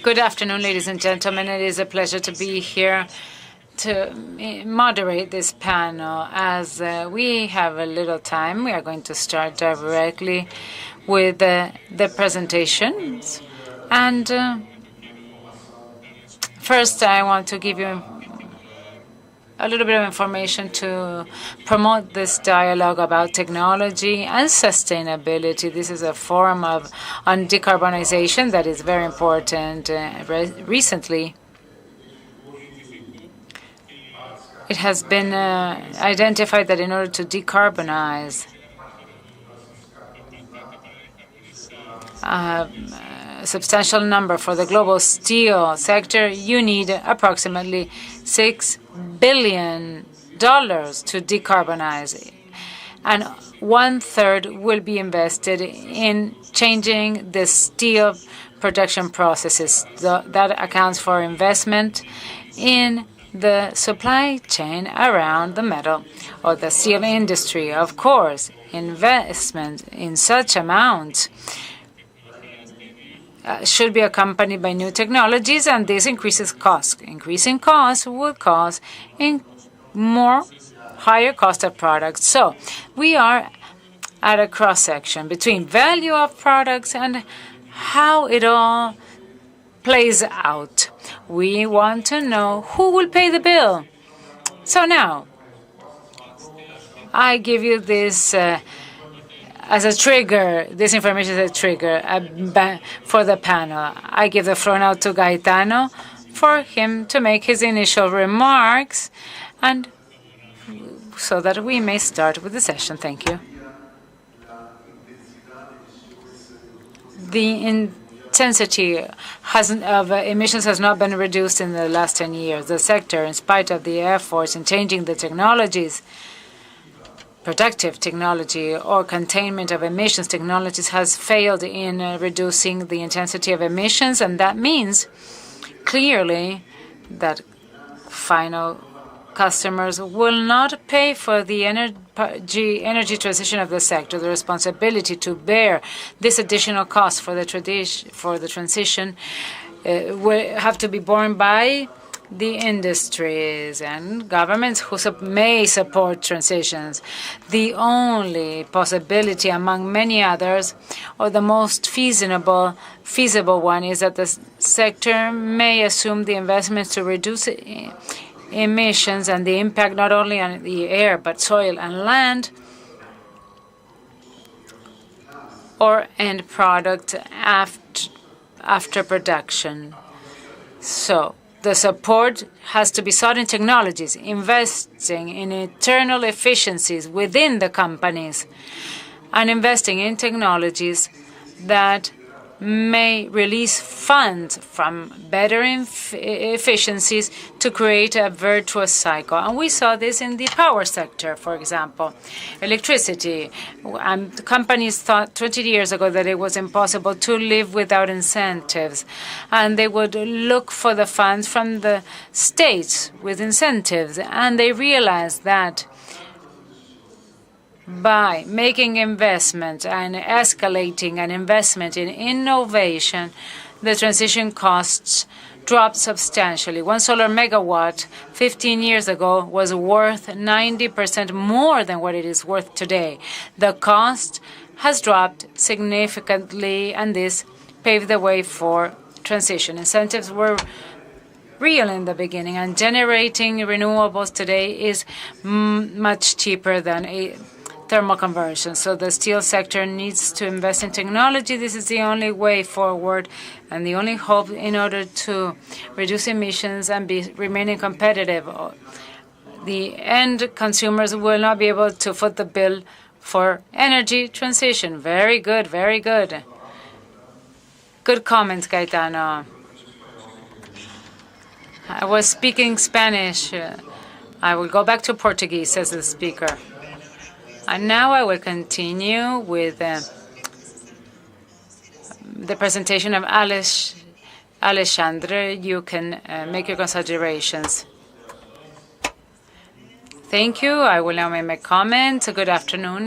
Good afternoon, ladies and gentlemen. It is a pleasure to be here to moderate this panel. As we have a little time, we are going to start directly with the presentations. And first, I want to give you a little bit of information to promote this dialogue about technology and sustainability. This is a forum on decarbonization that is very important. Recently, it has been identified that in order to decarbonize a substantial number for the global steel sector, you need approximately $6 billion to decarbonize, and 1/3 will be invested in changing the steel production processes. That accounts for investment in the supply chain around the metal or the steel industry. Of course, investment in such amounts should be accompanied by new technologies, and this increases costs. Increasing costs will cause higher cost of products. So we are at a cross-section between value of products and how it all plays out. We want to know who will pay the bill. So now, I give you this as a trigger, this information is a trigger for the panel. I give the floor now to Gaetano for him to make his initial remarks, and so that we may start with the session. Thank you. The intensity of emissions has not been reduced in the last 10 years. The sector, in spite of the efforts in changing the technologies, productive technology or containment of emissions technologies, has failed in reducing the intensity of emissions, and that means clearly that final customers will not pay for the energy transition of the sector. The responsibility to bear this additional cost for the transition will have to be borne by the industries and governments who may support transitions. The only possibility among many others, or the most feasible one, is that the sector may assume the investments to reduce emissions and the impact not only on the air but soil and land, or end product after production. So the support has to be sought in technologies, investing in internal efficiencies within the companies, and investing in technologies that may release funds from better efficiencies to create a virtuous cycle. And we saw this in the power sector, for example. Electricity. Companies thought 20 years ago that it was impossible to live without incentives, and they would look for the funds from the states with incentives, and they realized that by making investment and escalating an investment in innovation, the transition costs dropped substantially. One solar megawatt 15 years ago was worth 90% more than what it is worth today. The cost has dropped significantly, and this paved the way for transition. Incentives were real in the beginning, and generating renewables today is much cheaper than a thermal conversion. So the steel sector needs to invest in technology. This is the only way forward and the only hope in order to reduce emissions and remaining competitive. The end consumers will not be able to foot the bill for energy transition. Very good, very good. Good comments, Gaetano. I was speaking Spanish. I will go back to Portuguese, says the speaker. And now I will continue with the presentation of Alexandre. You can make your considerations. Thank you. I will now make my comment. Good afternoon.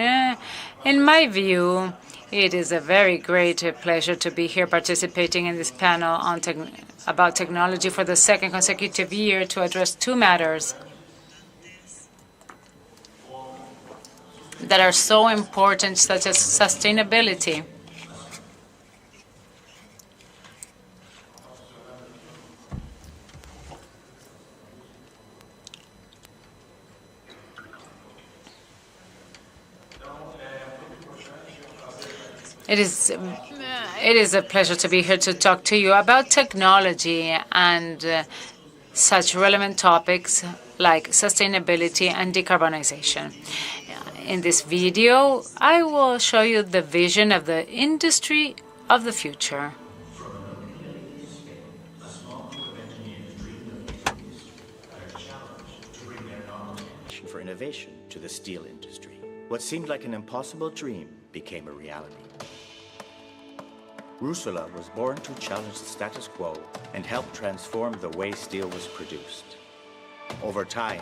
In my view, It is a very great pleasure to be here participating in this panel on about technology for the second consecutive year to address two matters that are so important, such as sustainability. It is a pleasure to be here to talk to you about technology and such relevant topics like sustainability and decarbonization. In this video, I will show you the vision of the industry of the future. For innovation to the steel industry. What seemed like an impossible dream became a reality. Russula was born to challenge the status quo and help transform the way steel was produced. Over time,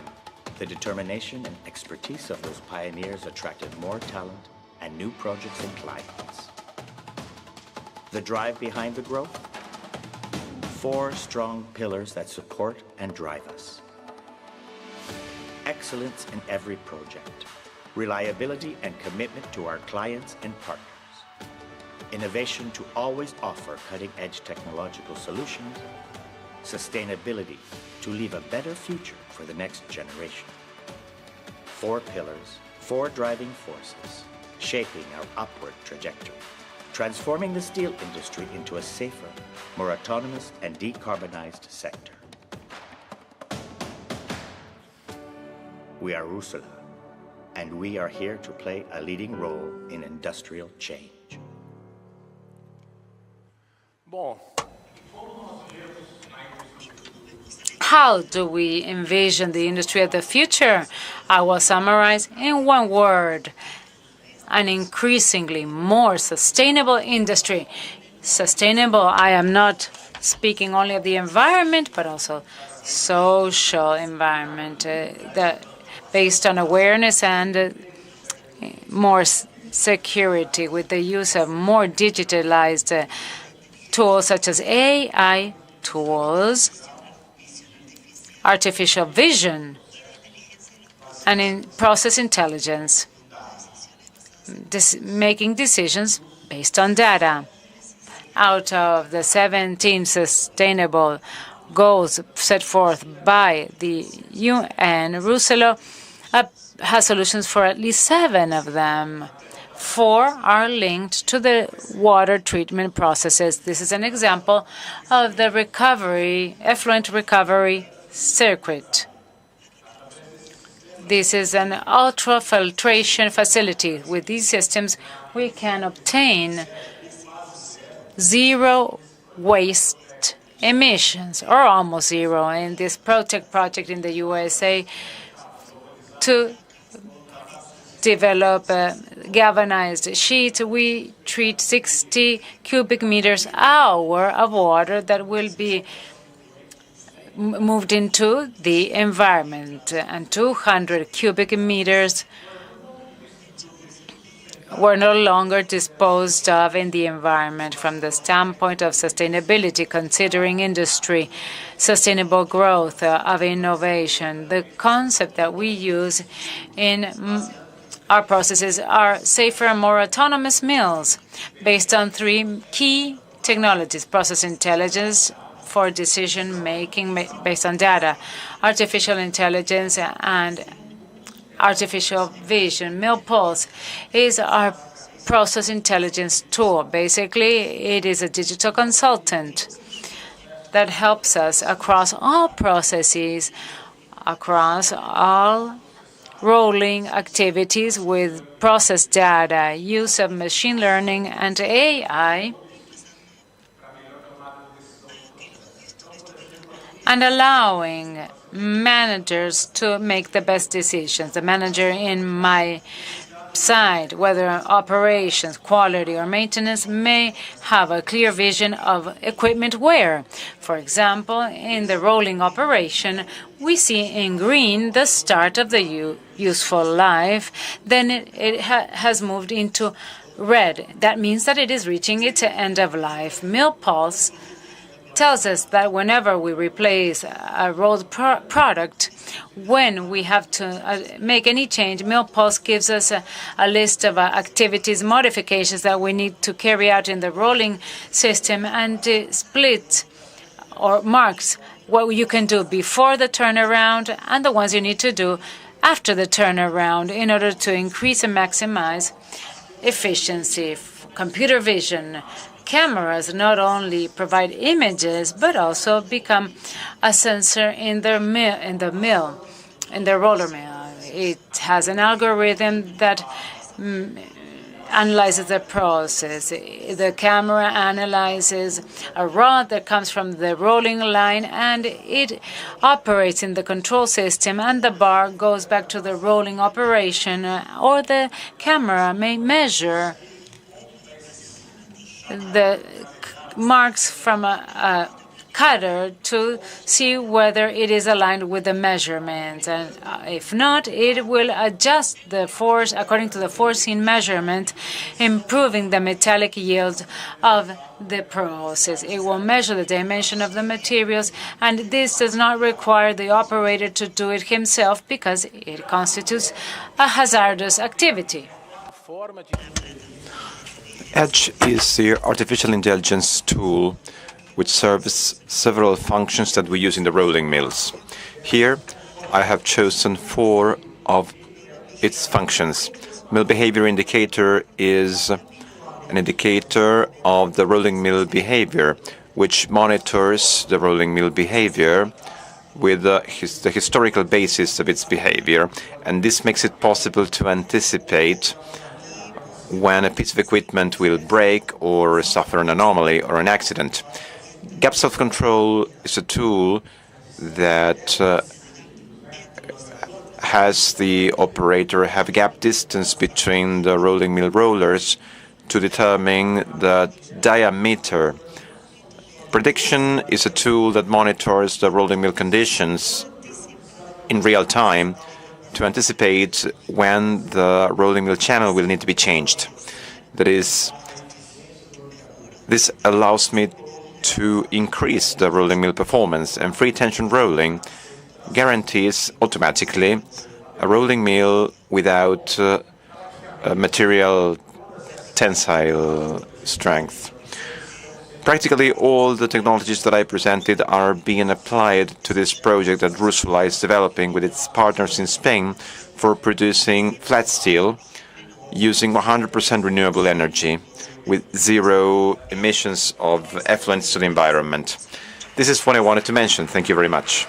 the determination and expertise of those pioneers attracted more talent and new projects and clients. The drive behind the growth? 4 strong pillars that support and drive us. Excellence in every project, reliability and commitment to our clients and partners, innovation to always offer cutting-edge technological solutions, sustainability to leave a better future for the next generation. 4 pillars, 4 driving forces, shaping our upward trajectory, transforming the steel industry into a safer, more autonomous and decarbonized sector. We are Russula, and we are here to play a leading role in industrial change. How do we envision the industry of the future? I will summarize in one word: an increasingly more sustainable industry. Sustainable, I am not speaking only of the environment, but also social environment that based on awareness and more security with the use of more digitalized tools such as AI tools, artificial vision, and in process intelligence, making decisions based on data. Out of the 17 sustainable goals set forth by the UN, Russula has solutions for at least 7 of them. 4 are linked to the water treatment processes. This is an example of the effluent recovery circuit. This is an ultrafiltration facility. With these systems, we can obtain zero waste emissions, or almost zero, in this project in the USA to develop a galvanized sheet. We treat 60 cubic meters hour of water that will be moved into the environment, and 200 cubic meters were no longer disposed of in the environment. From the standpoint of sustainability, considering industry, sustainable growth of innovation, the concept that we use in our processes are safer and more autonomous mills based on 3 key technologies: process intelligence for decision-making based on data, artificial intelligence, and artificial vision. MillPulse is our process intelligence tool. Basically, it is a digital consultant that helps us across all processes, across all rolling activities with process data, use of machine learning and AI, and allowing managers to make the best decisions. The manager in my side, whether operations, quality, or maintenance, may have a clear vision of equipment wear. For example, in the rolling operation, we see in green the start of the useful life. Then it has moved into red. That means that it is reaching its end of life. MillPulse tells us that whenever we replace a rolled product, when we have to make any change, MillPulse gives us a list of activities, modifications that we need to carry out in the rolling system, and split or marks what you can do before the turnaround and the ones you need to do after the turnaround in order to increase and maximize efficiency. Computer vision cameras not only provide images, but also become a sensor in the roller mill. It has an algorithm that analyzes the process. The camera analyzes a rod that comes from the rolling line, and it operates in the control system, and the bar goes back to the rolling operation, or the camera may measure the marks from a cutter to see whether it is aligned with the measurements. And if not, it will adjust the force according to the foreseen measurement, improving the metallic yield of the process. It will measure the dimension of the materials, and this does not require the operator to do it himself because it constitutes a hazardous activity. EDGE is the artificial intelligence tool which serves several functions that we use in the rolling mills. Here, I have chosen 4 of its functions. Mill behavior indicator is an indicator of the rolling mill behavior, which monitors the rolling mill behavior with the historical basis of its behavior, and this makes it possible to anticipate when a piece of equipment will break or suffer an anomaly or an accident. Gap self-control is a tool that has the operator have a gap distance between the rolling mill rollers to determine the diameter. Prediction is a tool that monitors the rolling mill conditions in real time to anticipate when the rolling mill channel will need to be changed. That is, this allows me to increase the rolling mill performance, and free tension rolling guarantees automatically a rolling mill without material tensile strength. Practically all the technologies that I presented are being applied to this project that Russula is developing with its partners in Spain for producing flat steel using 100% renewable energy with 0 emissions of effluents to the environment. This is what I wanted to mention. Thank you very much.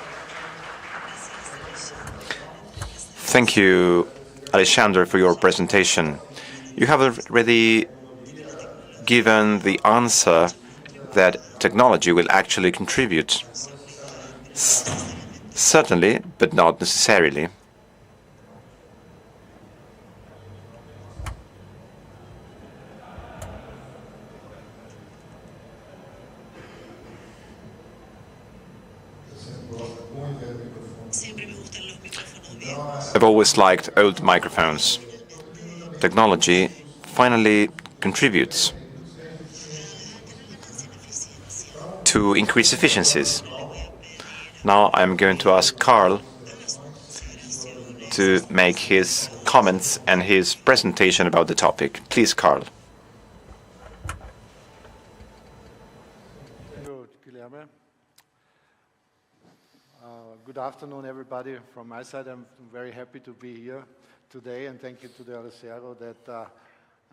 Thank you, Alexandre, for your presentation. You have already given the answer that technology will actually contribute. Certainly, but not necessarily. I've always liked old microphones. Technology finally contributes to increase efficiencies. Now I'm going to ask Karl to make his comments and his presentation about the topic. Please, Karl. Guilherme. Good afternoon, everybody. From my side, I'm very happy to be here today, and thank you to the Alacero that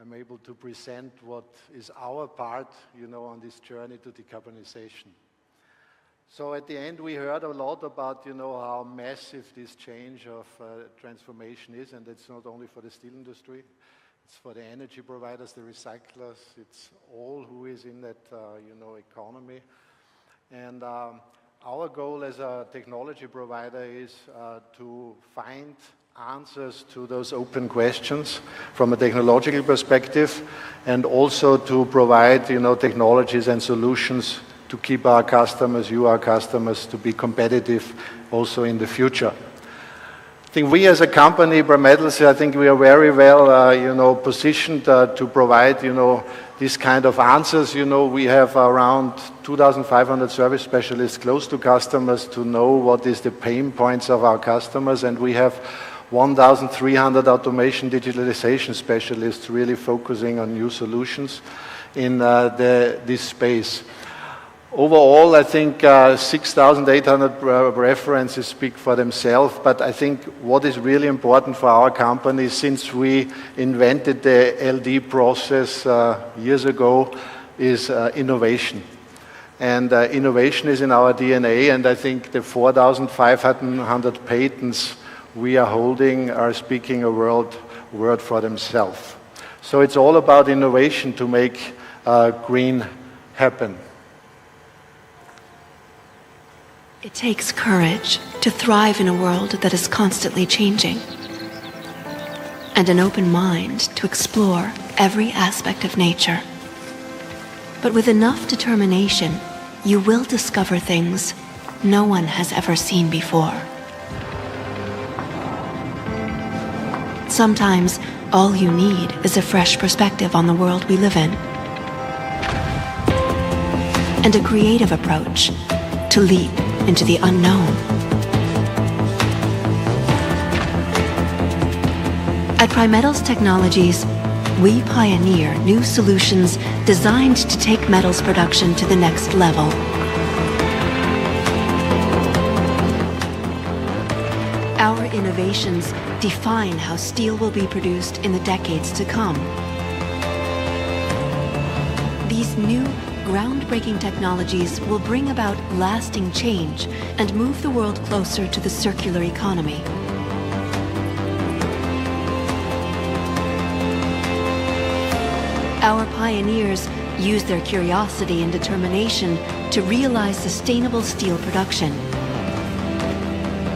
I'm able to present what is our part, on this journey to decarbonization. So at the end, we heard a lot about, how massive this change of transformation is, and it's not only for the steel industry, it's for the energy providers, the recyclers, it's all who is in that, economy. And our goal as a technology provider is to find answers to those open questions from a technological perspective, and also to provide, technologies and solutions to keep our customers, our customers, to be competitive also in the future. I think we as a company, Primetals, I think we are very well, positioned to provide, these kind of answers. We have around 2,500 service specialists close to customers to know what is the pain points of our customers, and we have 1,300 automation digitalization specialists really focusing on new solutions in this space. Overall, I think 6,800 references speak for themselves, but I think what is really important for our company, since we invented the LD process years ago, is innovation. And innovation is in our DNA, and I think the 4,500 patents we are holding are speaking a word for themselves. So it's all about innovation to make green happen. It takes courage to thrive in a world that is constantly changing, and an open mind to explore every aspect of nature. But with enough determination, you will discover things no one has ever seen before. Sometimes, all you need is a fresh perspective on the world we live in, and a creative approach to leap into the unknown. At Primetals Technologies, we pioneer new solutions designed to take metals production to the next level. Our innovations define how steel will be produced in the decades to come. These new groundbreaking technologies will bring about lasting change and move the world closer to the circular economy. Our pioneers use their curiosity and determination to realize sustainable steel production.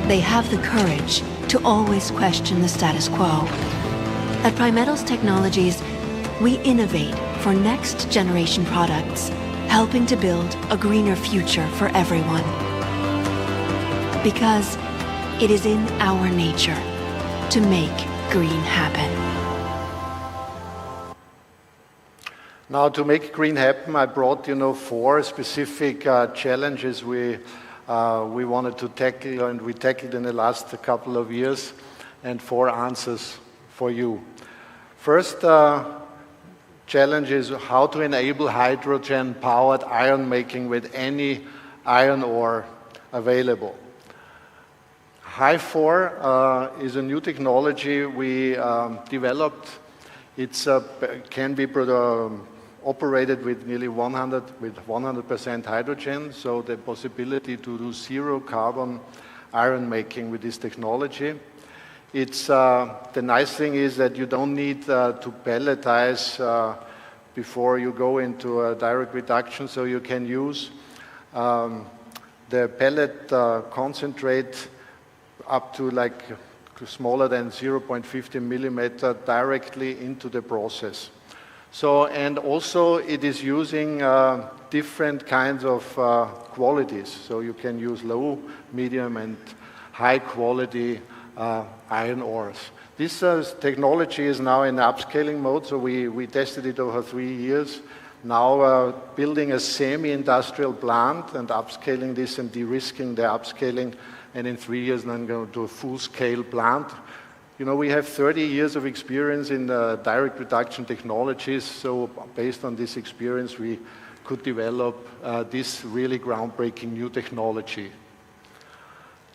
They have the courage to always question the status quo. At Primetals Technologies, we innovate for next generation products, helping to build a greener future for everyone. Because it is in our nature to make green happen. Now, to make green happen, I brought, 4 specific challenges we wanted to tackle, and we tackled in the last couple of years, and 4 answers for you. First challenge is how to enable hydrogen-powered iron making with any iron ore available. HY4 is a new technology we developed. It can be operated with nearly 100% hydrogen, so the possibility to do zero carbon iron making with this technology. It's the nice thing is that you don't need to pelletize before you go into a direct reduction, so you can use the pellet concentrate up to smaller than 0.50 millimeter directly into the process. So, and also it is using different kinds of qualities. So you can use low, medium, and high quality iron ores. This technology is now in upscaling mode, so we tested it over 3 years. Now building a semi-industrial plant and upscaling this and de-risking the upscaling, and in 3 years then going to a full-scale plant. We have 30 years of experience in direct reduction technologies, so based on this experience we could develop this really groundbreaking new technology.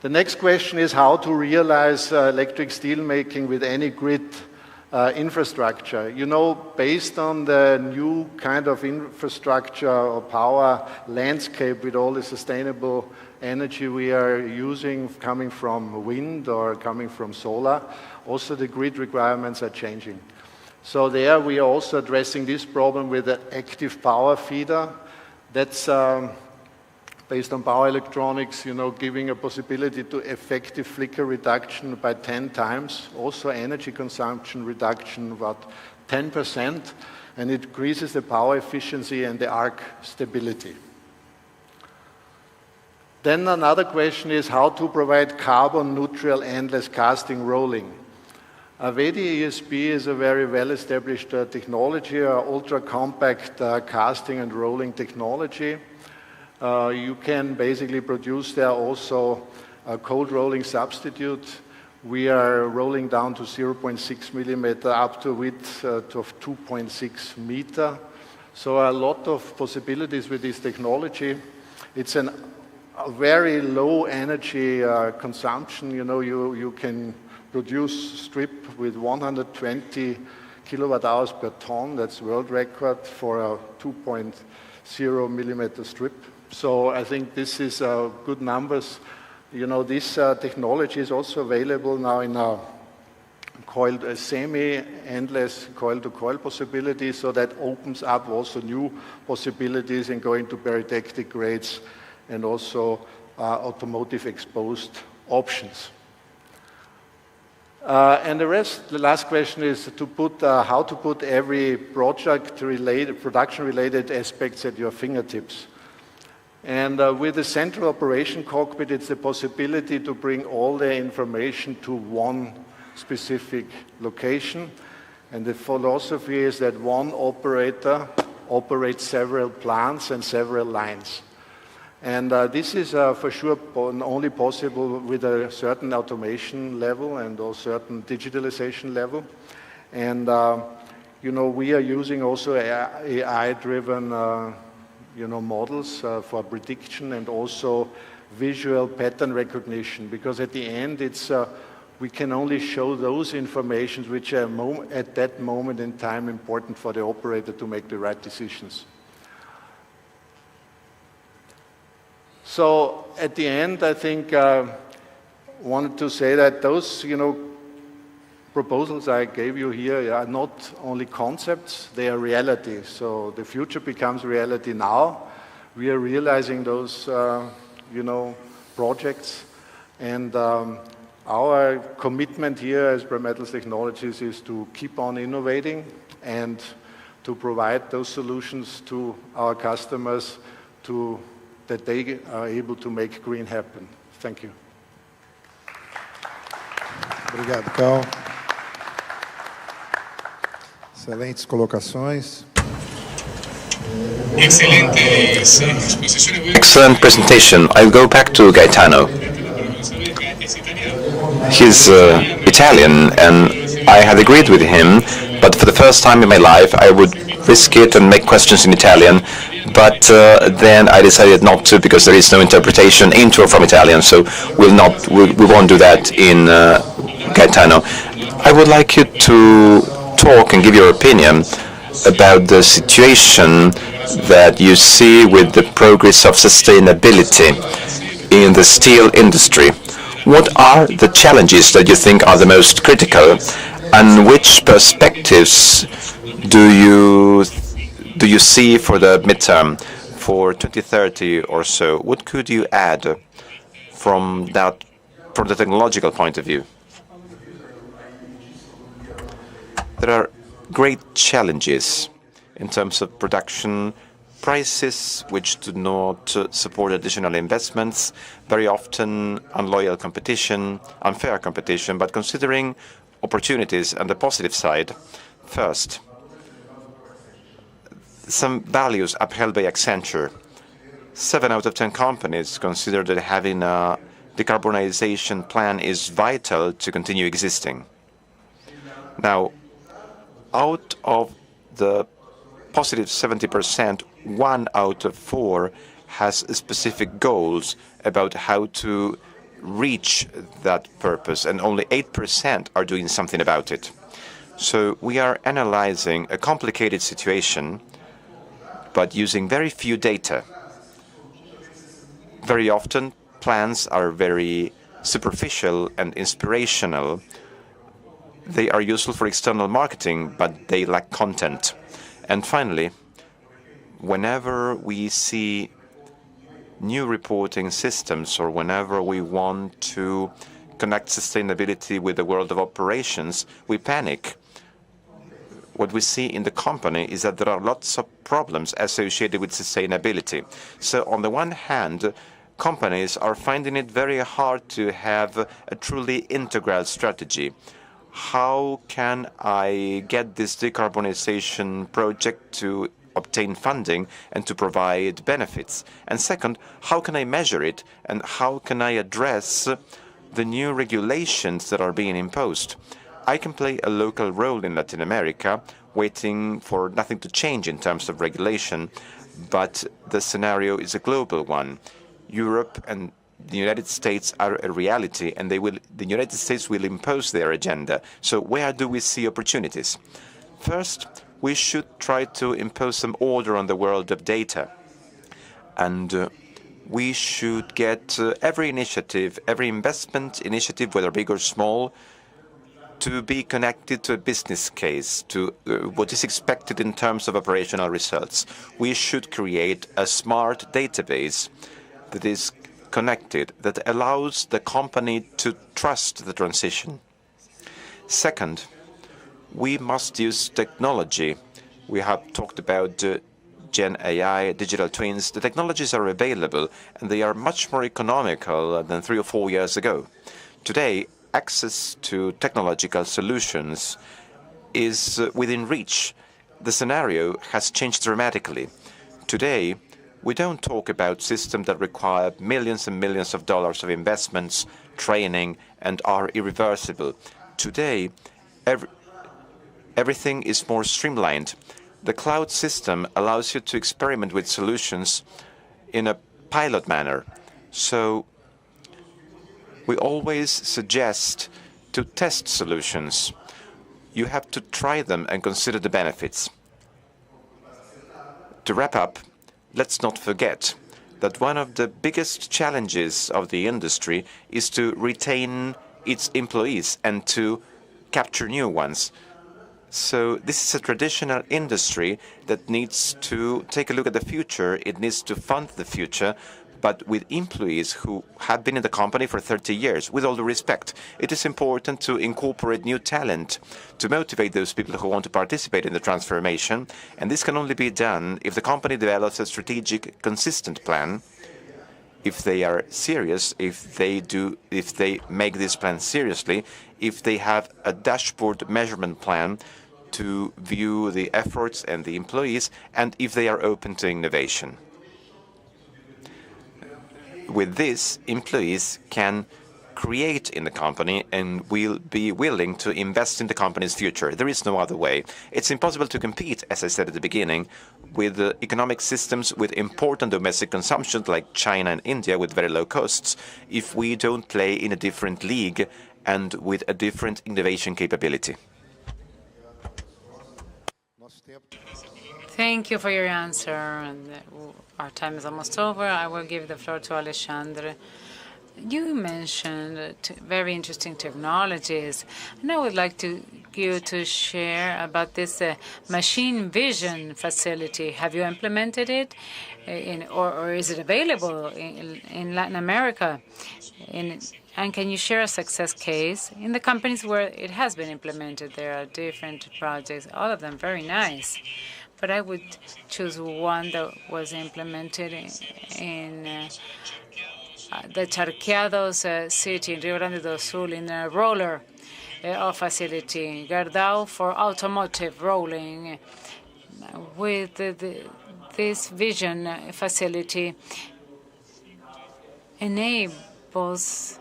The next question is how to realize electric steel making with any grid infrastructure. Based on the new kind of infrastructure or power landscape with all the sustainable energy we are using coming from wind or coming from solar, also the grid requirements are changing. So there we are also addressing this problem with an active power feeder. That's based on power electronics, giving a possibility to effective flicker reduction by 10 times, also energy consumption reduction about 10%, and it increases the power efficiency and the arc stability. Then another question is how to provide carbon neutral endless casting rolling. VD ESP is a very well-established technology, ultra-compact casting and rolling technology. You can basically produce there also a cold rolling substitute. We are rolling down to 0.6 millimeter up to width of 2.6 meter. So a lot of possibilities with this technology. It's a very low energy consumption. You know, you can produce strip with 120 kilowatt hours per ton. That's world record for a 2.0 millimeter strip. So I think this is good numbers. You know, this technology is also available now in a coiled semi-endless coil-to-coil possibility, so that opens up also new possibilities in going to peridactic grades and also automotive exposed options. And the last question is to put, how to put every production-related aspects at your fingertips. And with the central operation cockpit, it's the possibility to bring all the information to one specific location. And the philosophy is that one operator operates several plants and several lines. And this is for sure only possible with a certain automation level and a certain digitalization level. And, you know, we are using also AI-driven models for prediction and also visual pattern recognition, because at the end it's we can only show those informations which are at that moment in time important for the operator to make the right decisions. So at the end, I think wanted to say that those proposals I gave you here are not only concepts, they are reality. So the future becomes reality now. We are realizing those, projects. And our commitment here as Primetals Technologies is to keep on innovating and to provide those solutions to our customers that they are able to make green happen. Thank you. Obrigado, Karl. Excelentes colocações. Excellent presentation. I'll go back to Gaetano. He's Italian, and I had agreed with him, but for the first time in my life, I would risk it and make questions in Italian. But then I decided not to, because there is no interpretation into or from Italian, so we won't do that in Gaetano. I would like you to talk and give your opinion about the situation that you see with the progress of sustainability in the steel industry. What are the challenges that you think are the most critical, and which perspectives do you see for the midterm, for 2030 or so? What could you add from the technological point of view? There are great challenges in terms of production, prices which do not support additional investments, very often unloyal competition, unfair competition. But considering opportunities and the positive side, first, some values upheld by Accenture. 7 out of 10 companies consider that having a decarbonization plan is vital to continue existing. Now, out of the positive 70%, 1 out of 4 has specific goals about how to reach that purpose, and only 8% are doing something about it. So we are analyzing a complicated situation, but using very few data. Very often, plans are very superficial and inspirational. They are useful for external marketing, but they lack content. And finally, whenever we see new reporting systems, or whenever we want to connect sustainability with the world of operations, we panic. What we see in the company is that there are lots of problems associated with sustainability. So on the one hand, companies are finding it very hard to have a truly integral strategy. How can I get this decarbonization project to obtain funding and to provide benefits? And second, how can I measure it, and how can I address the new regulations that are being imposed? I can play a local role in Latin America, waiting for nothing to change in terms of regulation, but the scenario is a global one. Europe and the United States are a reality, and the United States will impose their agenda. So where do we see opportunities? First, we should try to impose some order on the world of data. And we should get every initiative, every investment initiative, whether big or small, to be connected to a business case, to what is expected in terms of operational results. We should create a smart database that is connected, that allows the company to trust the transition. Second, we must use technology. We have talked about Gen AI, digital twins. The technologies are available, and they are much more economical than 3 or 4 years ago. Today, access to technological solutions is within reach. The scenario has changed dramatically. Today, we don't talk about systems that require millions and millions of dollars of investments, training, and are irreversible. Today, everything is more streamlined. The cloud system allows you to experiment with solutions in a pilot manner. So we always suggest to test solutions. You have to try them and consider the benefits. To wrap up, let's not forget that one of the biggest challenges of the industry is to retain its employees and to capture new ones. So this is a traditional industry that needs to take a look at the future. It needs to fund the future, but with employees who have been in the company for 30 years. With all due respect, it is important to incorporate new talent, to motivate those people who want to participate in the transformation. And this can only be done if the company develops a strategic, consistent plan. If they are serious, if they make this plan seriously, if they have a dashboard measurement plan to view the efforts and the employees, and if they are open to innovation. With this, employees can create in the company and will be willing to invest in the company's future. There is no other way. It's impossible to compete, as I said at the beginning, with economic systems with important domestic consumption like China and India with very low costs if we don't play in a different league and with a different innovation capability. Thank you for your answer. And our time is almost over. I will give the floor to Alexandre. You mentioned very interesting technologies, and I would like you to share about this machine vision facility. Have you implemented it, or is it available in Latin America? And can you share a success case in the companies where it has been implemented? There are different projects, all of them very nice. But I would choose one that was implemented in the Charqueados city in Rio Grande do Sul in a roller facility, Gerdau for automotive rolling. With this vision facility enables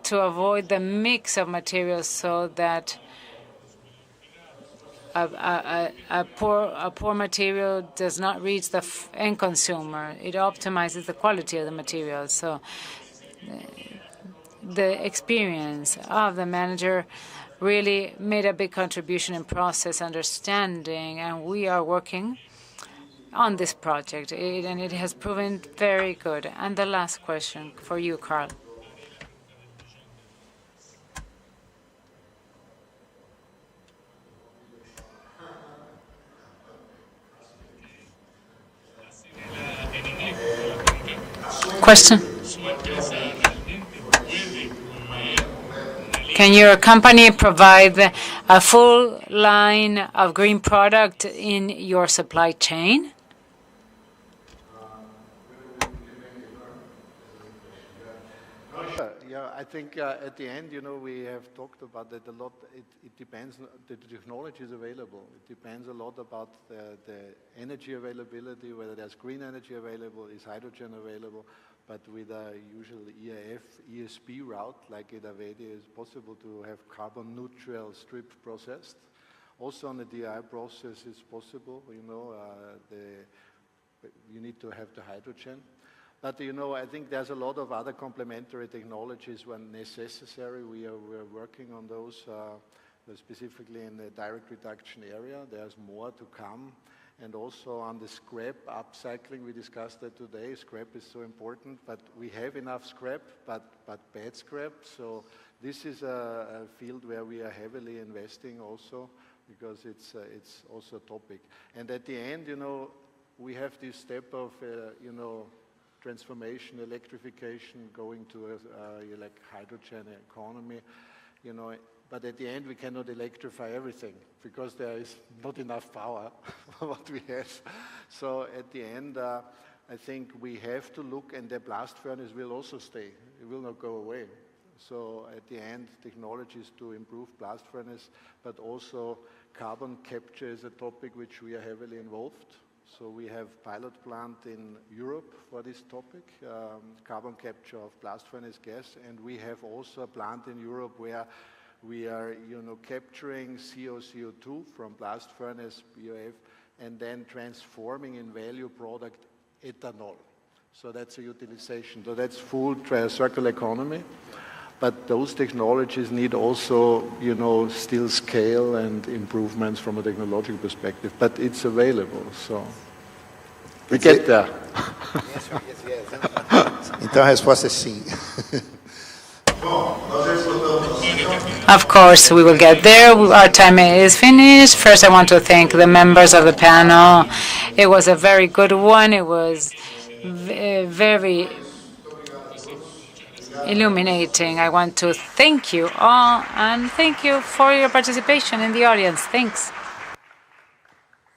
to avoid the mix of materials so that a poor material does not reach the end consumer. It optimizes the quality of the material. So the experience of the manager really made a big contribution in process understanding, and we are working on this project, and it has proven very good. And the last question for you, Karl. Question? Can your company provide a full line of green product in your supply chain? Yeah, I think at the end, we have talked about that a lot. It depends, the technology is available. It depends a lot about the energy availability, whether there's green energy available, is hydrogen available. But with a usual EAF, ESP route, like in Avedi, it's possible to have carbon neutral strip processed. Also on the DI process, it's possible, you need to have the hydrogen. But, I think there's a lot of other complementary technologies when necessary. We're working on those, specifically in the direct reduction area. There's more to come. And also on the scrap upcycling, we discussed that today. Scrap is so important, but we have enough scrap, but bad scrap. So this is a field where we are heavily investing also, because it's also a topic. And at the end, we have this step of, transformation, electrification, going to like hydrogen economy, but at the end we cannot electrify everything because there is not enough power for what we have. So at the end, I think we have to look, and the blast furnace will also stay. It will not go away. So at the end, technologies to improve blast furnace, but also carbon capture is a topic which we are heavily involved. So we have pilot plant in Europe for this topic, carbon capture of blast furnace gas, and we have also a plant in Europe where we are, capturing CO2 from blast furnace BOF and then transforming in value product ethanol. So that's a utilization. So that's full circular economy. But those technologies need also, still scale and improvements from a technological perspective. But it's available, so we get there. Yes. Então a resposta é sim. Of course, we will get there. Our time is finished. First, I want to thank the members of the panel. It was a very good one. It was very illuminating. I want to thank you all, and thank you for your participation in the audience. Thanks.